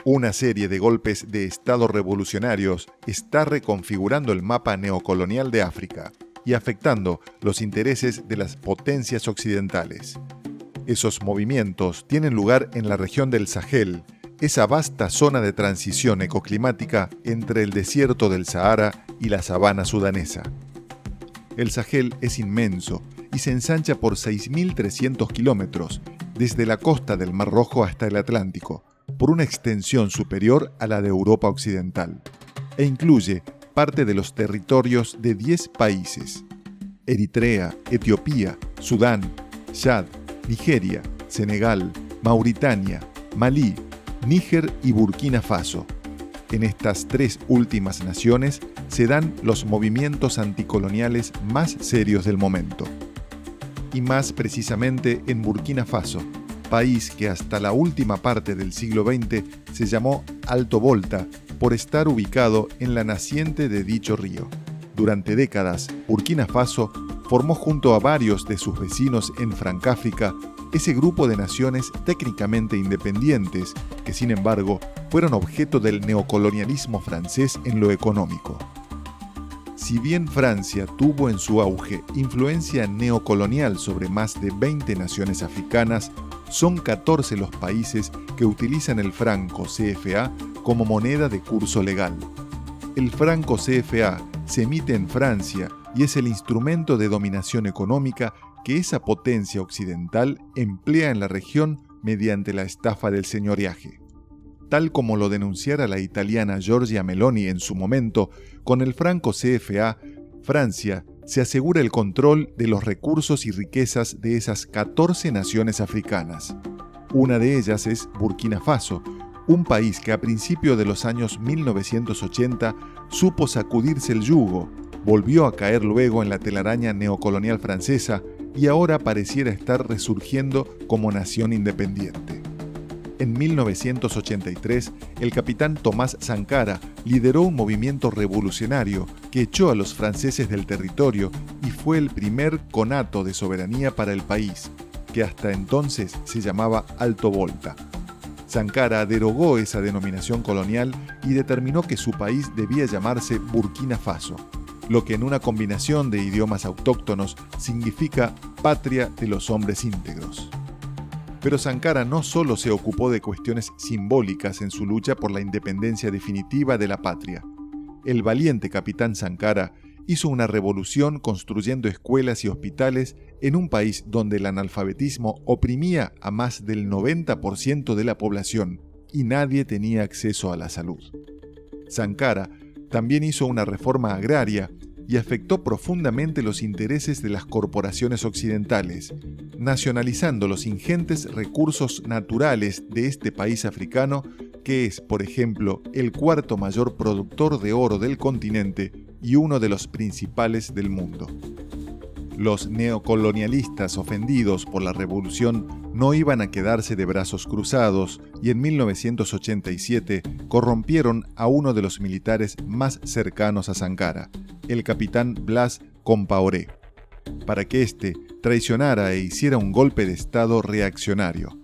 Una serie de golpes de Estado revolucionarios está reconfigurando el mapa neocolonial de África y afectando los intereses de las potencias occidentales. Esos movimientos tienen lugar en la región del Sahel, esa vasta zona de transición ecoclimática entre el desierto del Sahara y la sabana sudanesa. El Sahel es inmenso y se ensancha por 6.300 kilómetros, desde la costa del Mar Rojo hasta el Atlántico, por una extensión superior a la de Europa Occidental, e incluye parte de los territorios de 10 países: Eritrea, Etiopía, Sudán, Chad, Nigeria, Senegal, Mauritania, Malí, Níger y Burkina Faso. En estas tres últimas naciones se dan los movimientos anticoloniales más serios del momento. Y más precisamente en Burkina Faso, país que hasta la última parte del siglo XX se llamó Alto Volta por estar ubicado en la naciente de dicho río. Durante décadas, Burkina Faso formó junto a varios de sus vecinos en Francáfrica ese grupo de naciones técnicamente independientes que, sin embargo, fueron objeto del neocolonialismo francés en lo económico. Si bien Francia tuvo en su auge influencia neocolonial sobre más de 20 naciones africanas, son 14 los países que utilizan el franco CFA como moneda de curso legal. El franco CFA se emite en Francia y es el instrumento de dominación económica que esa potencia occidental emplea en la región mediante la estafa del señoreaje. Tal como lo denunciara la italiana Giorgia Meloni en su momento, con el franco CFA, Francia se asegura el control de los recursos y riquezas de esas 14 naciones africanas. Una de ellas es Burkina Faso, un país que a principios de los años 1980 supo sacudirse el yugo, volvió a caer luego en la telaraña neocolonial francesa y ahora pareciera estar resurgiendo como nación independiente. En 1983, el capitán Thomas Sankara lideró un movimiento revolucionario que echó a los franceses del territorio y fue el primer conato de soberanía para el país, que hasta entonces se llamaba Alto Volta. Sankara derogó esa denominación colonial y determinó que su país debía llamarse Burkina Faso, lo que en una combinación de idiomas autóctonos significa patria de los hombres íntegros. Pero Sankara no solo se ocupó de cuestiones simbólicas en su lucha por la independencia definitiva de la patria. El valiente capitán Sankara hizo una revolución construyendo escuelas y hospitales en un país donde el analfabetismo oprimía a más del 90% de la población y nadie tenía acceso a la salud. Sankara también hizo una reforma agraria y afectó profundamente los intereses de las corporaciones occidentales, nacionalizando los ingentes recursos naturales de este país africano, que es, por ejemplo, el cuarto mayor productor de oro del continente y uno de los principales del mundo. Los neocolonialistas ofendidos por la revolución no iban a quedarse de brazos cruzados y en 1987 corrompieron a uno de los militares más cercanos a Sankara, el capitán Blaise Compaoré, para que éste traicionara e hiciera un golpe de Estado reaccionario.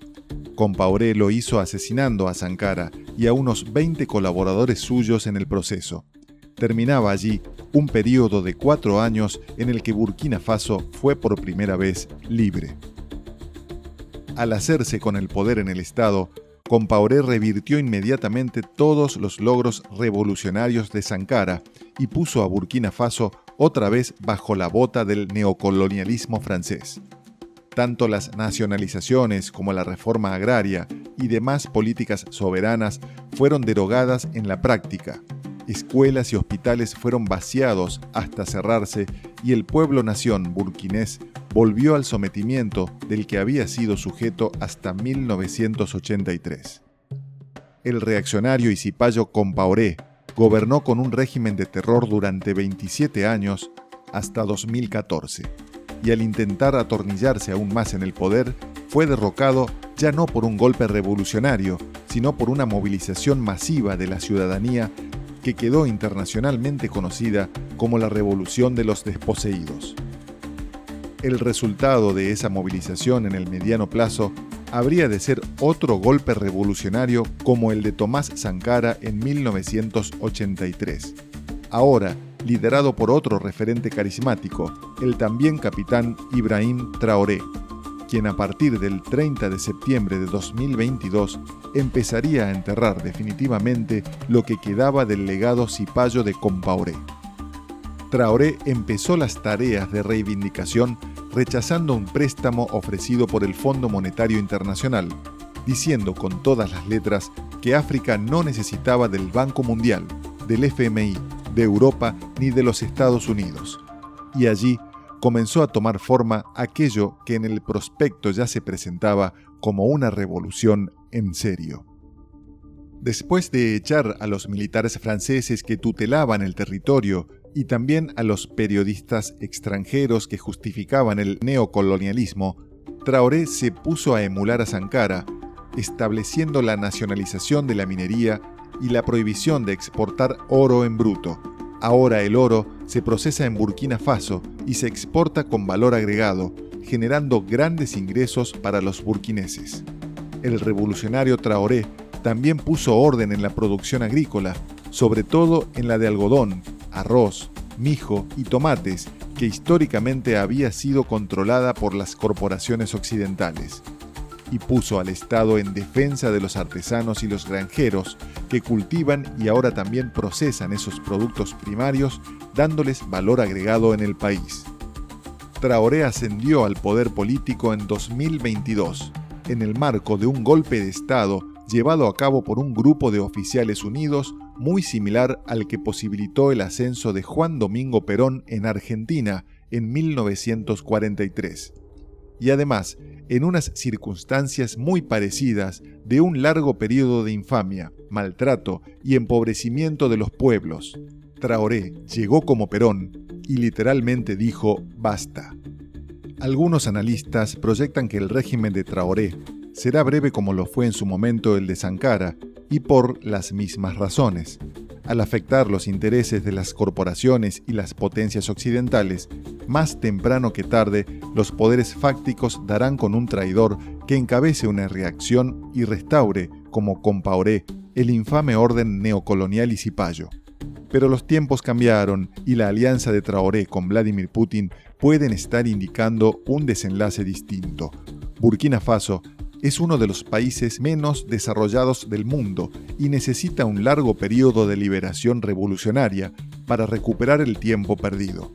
Compaoré lo hizo asesinando a Sankara y a unos 20 colaboradores suyos en el proceso. Terminaba allí un período de 4 años en el que Burkina Faso fue por primera vez libre. Al hacerse con el poder en el Estado, Compaoré revirtió inmediatamente todos los logros revolucionarios de Sankara y puso a Burkina Faso otra vez bajo la bota del neocolonialismo francés. Tanto las nacionalizaciones como la reforma agraria y demás políticas soberanas fueron derogadas en la práctica. Escuelas y hospitales fueron vaciados hasta cerrarse y el pueblo-nación burkinés volvió al sometimiento del que había sido sujeto hasta 1983. El reaccionario y cipayo Compaoré gobernó con un régimen de terror durante 27 años hasta 2014, y al intentar atornillarse aún más en el poder, fue derrocado ya no por un golpe revolucionario, sino por una movilización masiva de la ciudadanía que quedó internacionalmente conocida como la Revolución de los Desposeídos. El resultado de esa movilización en el mediano plazo habría de ser otro golpe revolucionario como el de Thomas Sankara en 1983. Ahora, liderado por otro referente carismático, el también capitán Ibrahim Traoré, quien a partir del 30 de septiembre de 2022 empezaría a enterrar definitivamente lo que quedaba del legado cipayo de Compaoré. Traoré empezó las tareas de reivindicación rechazando un préstamo ofrecido por el Fondo Monetario Internacional, diciendo con todas las letras que África no necesitaba del Banco Mundial, del FMI, de Europa ni de los Estados Unidos. Y allí comenzó a tomar forma aquello que en el prospecto ya se presentaba como una revolución en serio. Después de echar a los militares franceses que tutelaban el territorio y también a los periodistas extranjeros que justificaban el neocolonialismo, Traoré se puso a emular a Sankara, estableciendo la nacionalización de la minería y la prohibición de exportar oro en bruto. Ahora el oro se procesa en Burkina Faso y se exporta con valor agregado, generando grandes ingresos para los burkineses. El revolucionario Traoré también puso orden en la producción agrícola, sobre todo en la de algodón, arroz, mijo y tomates, que históricamente había sido controlada por las corporaciones occidentales, y puso al Estado en defensa de los artesanos y los granjeros que cultivan y ahora también procesan esos productos primarios, dándoles valor agregado en el país. Traoré ascendió al poder político en 2022, en el marco de un golpe de Estado llevado a cabo por un grupo de oficiales unidos muy similar al que posibilitó el ascenso de Juan Domingo Perón en Argentina en 1943. Y además, en unas circunstancias muy parecidas de un largo periodo de infamia, maltrato y empobrecimiento de los pueblos. Traoré llegó como Perón y literalmente dijo basta. Algunos analistas proyectan que el régimen de Traoré será breve como lo fue en su momento el de Sankara, y por las mismas razones. Al afectar los intereses de las corporaciones y las potencias occidentales, más temprano que tarde, los poderes fácticos darán con un traidor que encabece una reacción y restaure, como Compaoré, el infame orden neocolonial y cipayo. Pero los tiempos cambiaron y la alianza de Traoré con Vladimir Putin pueden estar indicando un desenlace distinto. Burkina Faso es uno de los países menos desarrollados del mundo y necesita un largo periodo de liberación revolucionaria para recuperar el tiempo perdido.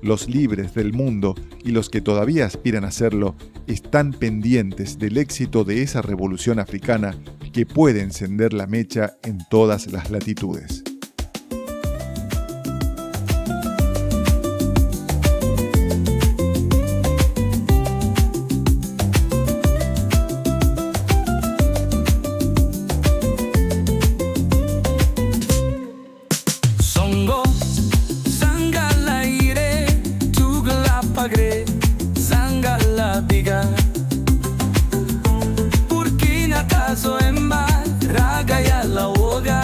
Los libres del mundo y los que todavía aspiran a serlo están pendientes del éxito de esa revolución africana que puede encender la mecha en todas las latitudes. Burkina Faso en bar, raga y a la boga.